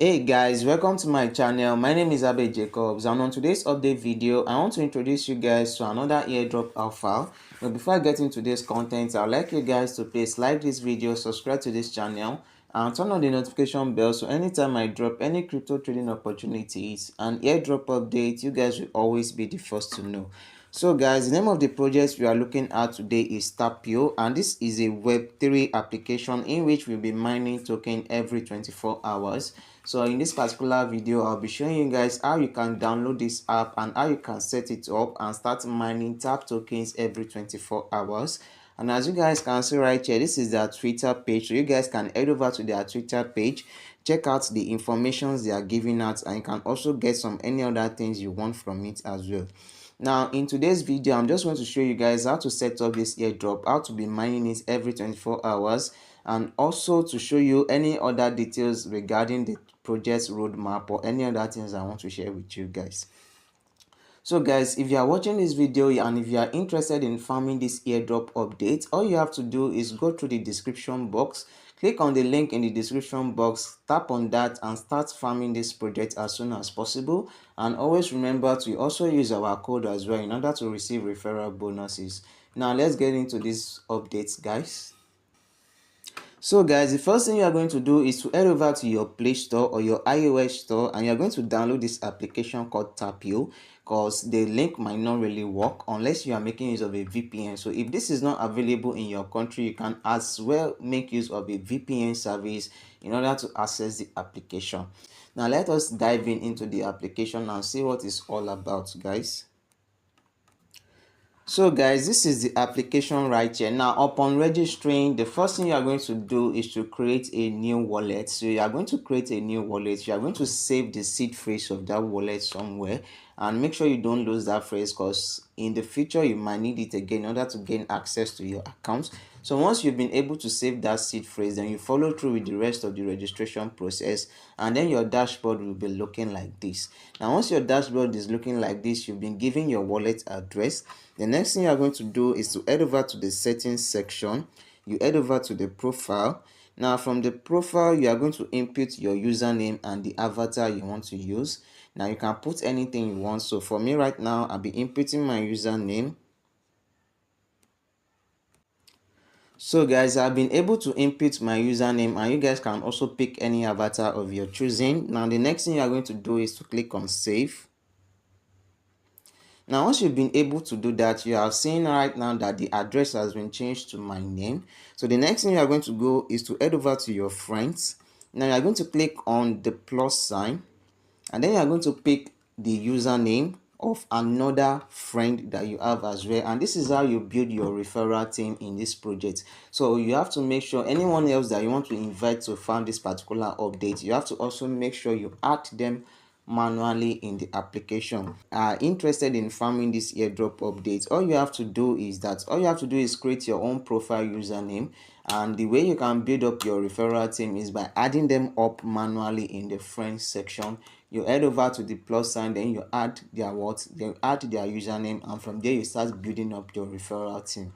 Hey guys, welcome to my channel. My name is Abe Jacobs, and on today's update video I want to introduce you guys to another airdrop alpha. But before I get into this content, I'd like you guys to please like this video, subscribe to this channel, and turn on the notification bell so anytime I drop any crypto trading opportunities and airdrop updates, you guys will always be the first to know. So guys, the name of the project we are looking at today is TAPP, and this is a web3 application in which we'll be mining token every 24 hours. So in this particular video, I'll be showing you guys how you can download this app and how you can set it up and start mining TAPP tokens every 24 hours. And as you guys can see right here, this is their Twitter page. So you guys can head over to their Twitter page, check out the information they are giving out, and you can also get some any other things you want from it as well. Now in today's video, I'm just going to show you guys how to set up this airdrop, how to be mining it every 24 hours, and also to show you any other details regarding the project's roadmap or any other things I want to share with you guys. So guys, if you are watching this video and if you are interested in farming this airdrop update, all you have to do is go through the description box, click on the link in the description box, tap on that and start farming this project as soon as possible. And always remember to also use our code as well in order to receive referral bonuses. Now let's get into these updates, guys. So guys, the first thing you are going to do is to head over to your Play Store or your iOS store, and you're going to download this application called TAPP, because the link might not really work unless you are making use of a VPN. So if this is not available in your country, you can as well make use of a VPN service in order to access the application. Now let us dive into the application and see what it's all about, guys. So guys, this is the application right here. Now upon registering, the first thing you are going to do is to create a new wallet. So you are going to create a new wallet. You are going to save the seed phrase of that wallet somewhere, and make sure you don't lose that phrase, because in the future you might need it again in order to gain access to your account. So once you've been able to save that seed phrase, then you follow through with the rest of the registration process, and then your dashboard will be looking like this. Now once your dashboard is looking like this, you've been given your wallet address. The next thing you are going to do is to head over to the settings section. You head over to the profile. Now from the profile, you are going to input your username and the avatar you want to use. Now you can put anything you want. So for me right now, I'll be inputting my username. So guys, I've been able to input my username, and you guys can also pick any avatar of your choosing. Now the next thing you are going to do is to click on save. Now once you've been able to do that, you are seeing right now that the address has been changed to my name. So the next thing you are going to go is to head over to your friends. Now you are going to click on the plus sign, and then you are going to pick the username of another friend that you have as well, and this is how you build your referral team in this project. So you have to make sure anyone else that you want to invite to farm this particular update, you have to also make sure you add them manually in the application. Are interested in farming this airdrop update, all you have to do is create your own profile username, and the way you can build up your referral team is by adding them up manually in the friends section. You head over to the plus sign, then you add their username, and from there you start building up your referral team.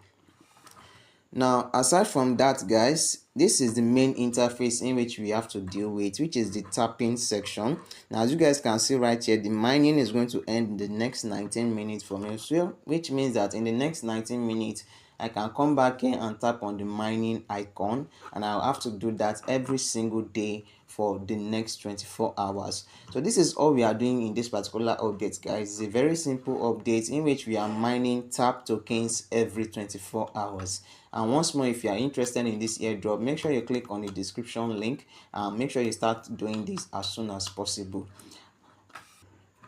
Now aside from that, guys, this is the main interface in which we have to deal with, which is the tapping section. Now as you guys can see right here, the mining is going to end in the next 19 minutes from here, so which means that in the next 19 minutes I can come back here and tap on the mining icon, and I'll have to do that every single day for the next 24 hours. So this is all we are doing in this particular update, guys. It's a very simple update in which we are mining TAPP tokens every 24 hours. And once more, if you are interested in this airdrop, make sure you click on the description link and make sure you start doing this as soon as possible.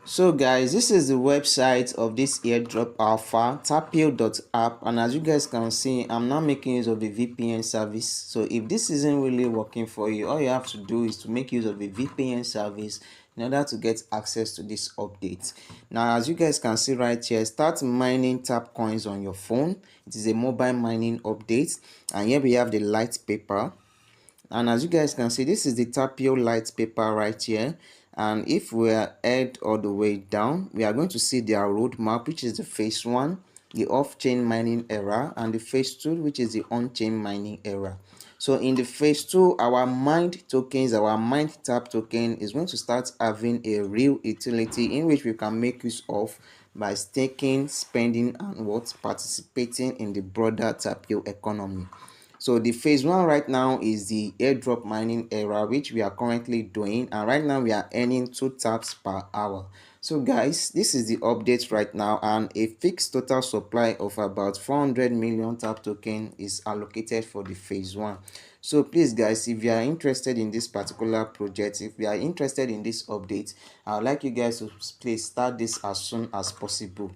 So guys, this is the website of this airdrop alpha, tappil.app, and as you guys can see, I'm now making use of the VPN service. So if this isn't really working for you, all you have to do is to make use of a VPN service in order to get access to this update. Now as you guys can see right here, start mining TAPP coins on your phone. It is a mobile mining update, and here we have the light paper. And as you guys can see, this is the TAPP light paper right here. And if we are head all the way down, we are going to see their roadmap, which is the phase 1, the off-chain mining era, and the phase 2, which is the on-chain mining era. So in the phase 2, our mined tokens, our mined TAPP token is going to start having a real utility in which we can make use of by staking, spending, and what participating in the broader TAPP economy. So the phase 1 right now is the airdrop mining era, which we are currently doing, and right now we are earning 2 taps per hour. So guys, this is the update right now, and a fixed total supply of about 400 million TAPP token is allocated for the phase 1. So please guys, if you are interested in this particular project, if you are interested in this update, I would like you guys to please start this as soon as possible.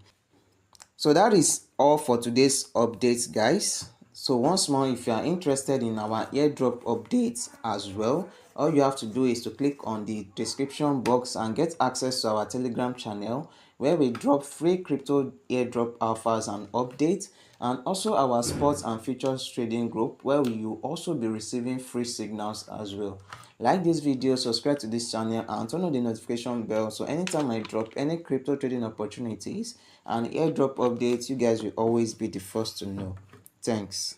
So that is all for today's updates, guys. So once more, if you are interested in our airdrop updates as well, all you have to do is to click on the description box and get access to our Telegram channel, where we drop free crypto airdrop alphas and updates, and also our sports and futures trading group, where you will also be receiving free signals as well. Like this video, subscribe to this channel, and turn on the notification bell so anytime I drop any crypto trading opportunities and airdrop updates, you guys will always be the first to know. Thanks.